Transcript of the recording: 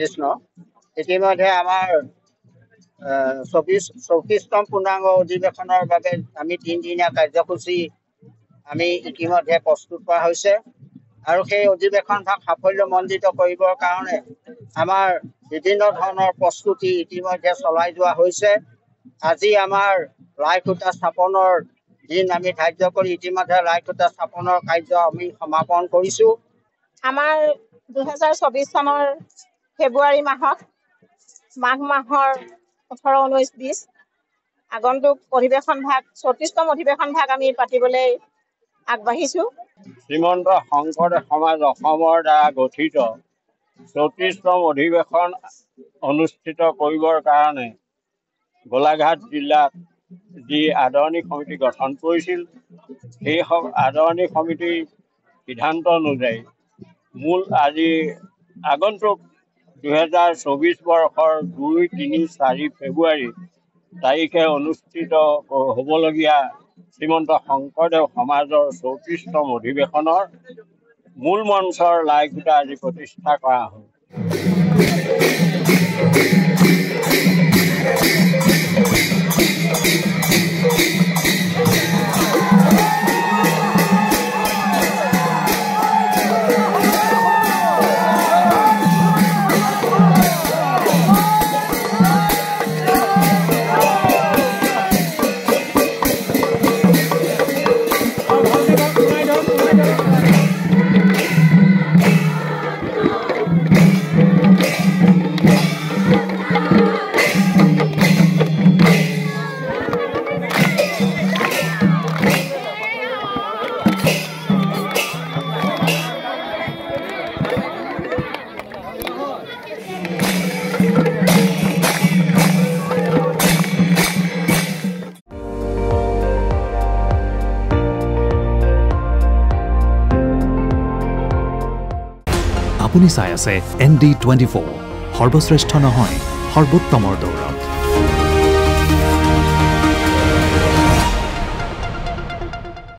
কৃষ্ণ ইতিমধ্যে আমাৰ 24তম পূৰ্ণাংগ অধিৱেশনৰ বাবে আমি 3 দিনীয়া কাৰ্যসূচী আমি ইতিমধ্যে প্ৰস্তুত কৰা হৈছে আৰু সেই অধিৱেশনভাগ সাফল্যমণ্ডিত কৰিবৰ কাৰণে আমাৰ বিভিন্ন ধৰণৰ প্ৰস্তুতি ইতিমধ্যে চলাই যোৱা হৈছে। আজি আমাৰ লাইখুঁটা স্থাপনৰ দিন আমি ধাৰ্য কৰি ইতিমধ্যে লাইখুঁটা স্থাপনৰ কাৰ্য আমি সমাপন কৰিছোঁ। আমাৰ 2024 চনৰ ফেব্ৰুৱাৰী মাহত মাঘ মাহৰ 18, 19, 20 আগন্তুক অধিৱেশন ভাগ 34তম অধিৱেশন ভাগ আমি পাতিবলৈ আগবাঢ়িছোঁ। শ্ৰীমন্ত শংকৰদেৱ সমাজ অসমৰ দ্বাৰা গঠিত 34তম অধিৱেশন অনুষ্ঠিত কৰিবৰ কাৰণে গোলাঘাট জিলাত যি আদৰণি সমিতি গঠন কৰিছিল সেই আদৰণি সমিতিৰ সিদ্ধান্ত অনুযায়ী মূল আজি আগন্তুক 2024 বৰ্ষৰ 2, 3, 4 ফেব্ৰুৱাৰী তাৰিখে অনুষ্ঠিত হ'বলগীয়া শ্ৰীমন্ত শংকৰদেৱ সমাজৰ 34তম অধিৱেশনৰ মূল মঞ্চৰ লাইখুঁটা আজি প্ৰতিষ্ঠা কৰা হ'ল। আপুনি চাই আছে ND24 সৰ্বশ্ৰেষ্ঠ নহয় সৰ্বোত্তমৰ দৌৰত।